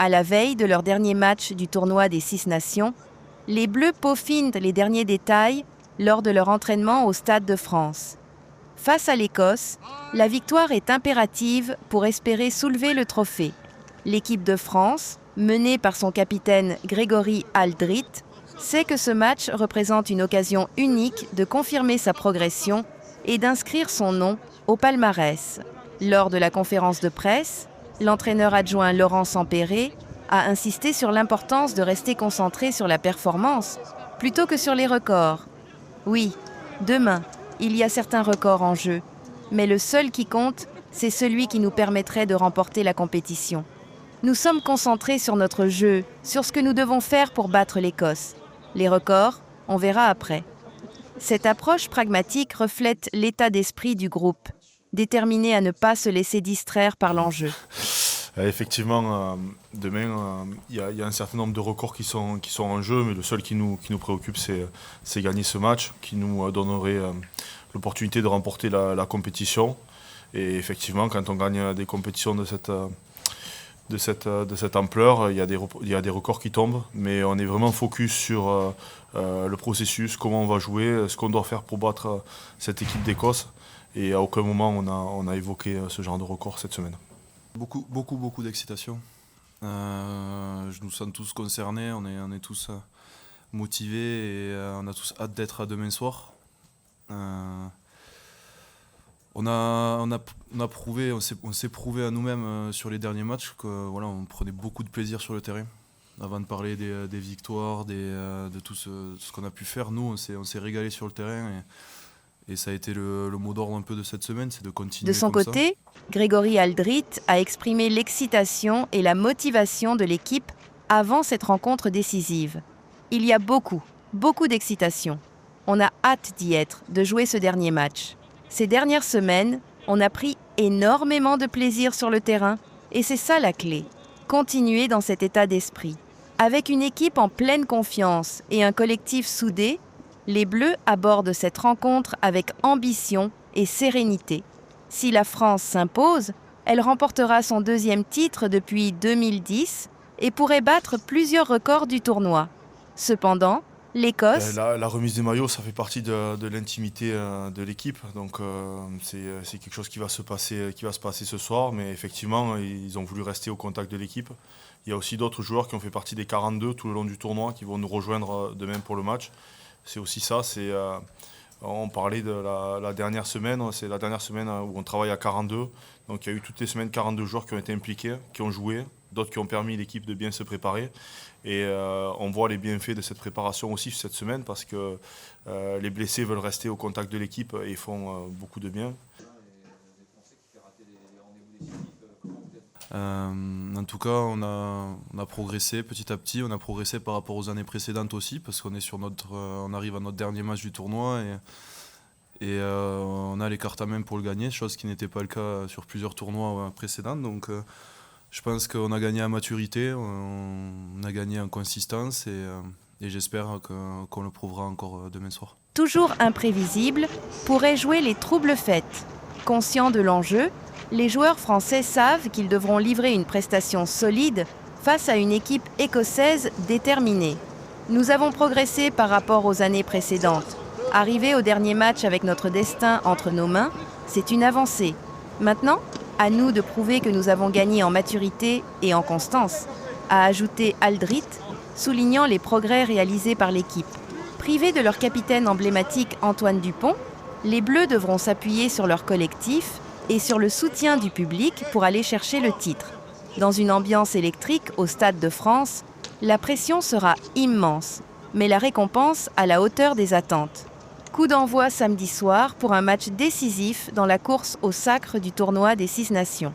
À la veille de leur dernier match du tournoi des 6 nations, les Bleus peaufinent les derniers détails lors de leur entraînement au Stade de France. Face à l'Écosse, la victoire est impérative pour espérer soulever le trophée. L'équipe de France, menée par son capitaine Grégory Aldrit, sait que ce match représente une occasion unique de confirmer sa progression et d'inscrire son nom au palmarès. Lors de la conférence de presse, l'entraîneur adjoint Laurent Sampéré a insisté sur l'importance de rester concentré sur la performance plutôt que sur les records. Oui, demain, il y a certains records en jeu, mais le seul qui compte, c'est celui qui nous permettrait de remporter la compétition. Nous sommes concentrés sur notre jeu, sur ce que nous devons faire pour battre l'Écosse. Les records, on verra après. Cette approche pragmatique reflète l'état d'esprit du groupe, déterminé à ne pas se laisser distraire par l'enjeu. Effectivement, demain, il y a un certain nombre de records qui sont en jeu, mais le seul qui nous préoccupe, c'est gagner ce match, qui nous donnerait l'opportunité de remporter la compétition. Et effectivement, quand on gagne des compétitions de cette ampleur, il y a des records qui tombent, mais on est vraiment focus sur le processus, comment on va jouer, ce qu'on doit faire pour battre cette équipe d'Écosse. Et à aucun moment on a évoqué ce genre de record cette semaine. Beaucoup d'excitation. Je nous sens tous concernés, on est tous motivés et on a tous hâte d'être à demain soir. On s'est prouvé à nous-mêmes sur les derniers matchs que voilà, on prenait beaucoup de plaisir sur le terrain. Avant de parler des victoires, de tout ce qu'on a pu faire, nous on s'est régalé sur le terrain et ça a été le mot d'ordre un peu de cette semaine, c'est de continuer. De son côté, Grégory Aldrit a exprimé l'excitation et la motivation de l'équipe avant cette rencontre décisive. Il y a beaucoup d'excitation. On a hâte d'y être, de jouer ce dernier match. Ces dernières semaines, on a pris énormément de plaisir sur le terrain et c'est ça la clé. Continuer dans cet état d'esprit. Avec une équipe en pleine confiance et un collectif soudé, les Bleus abordent cette rencontre avec ambition et sérénité. Si la France s'impose, elle remportera son 2e titre depuis 2010 et pourrait battre plusieurs records du tournoi. Cependant, l'Écosse... La remise des maillots, ça fait partie de l'intimité de l'équipe, donc c'est quelque chose qui va se passer ce soir, mais effectivement, ils ont voulu rester au contact de l'équipe. Il y a aussi d'autres joueurs qui ont fait partie des 42 tout le long du tournoi, qui vont nous rejoindre demain pour le match. C'est aussi ça, on parlait de la dernière semaine, c'est la dernière semaine où on travaille à 42, donc il y a eu toutes les semaines 42 joueurs qui ont été impliqués, qui ont joué, d'autres qui ont permis l'équipe de bien se préparer. Et on voit les bienfaits de cette préparation aussi cette semaine parce que les blessés veulent rester au contact de l'équipe et font beaucoup de bien. En tout cas, on a progressé petit à petit, on a progressé par rapport aux années précédentes aussi parce qu'on est on arrive à notre dernier match du tournoi et on a les cartes à main pour le gagner, chose qui n'était pas le cas sur plusieurs tournois précédents. Donc je pense qu'on a gagné en maturité, on a gagné en consistance et j'espère qu'on le prouvera encore demain soir. Toujours imprévisible, pourrait jouer les troubles fêtes. Conscients de l'enjeu, les joueurs français savent qu'ils devront livrer une prestation solide face à une équipe écossaise déterminée. Nous avons progressé par rapport aux années précédentes. Arriver au dernier match avec notre destin entre nos mains, c'est une avancée. Maintenant, à nous de prouver que nous avons gagné en maturité et en constance, a ajouté Aldrit, soulignant les progrès réalisés par l'équipe. Privés de leur capitaine emblématique Antoine Dupont, les Bleus devront s'appuyer sur leur collectif et sur le soutien du public pour aller chercher le titre. Dans une ambiance électrique au Stade de France, la pression sera immense, mais la récompense à la hauteur des attentes. Coup d'envoi samedi soir pour un match décisif dans la course au sacre du tournoi des 6 nations.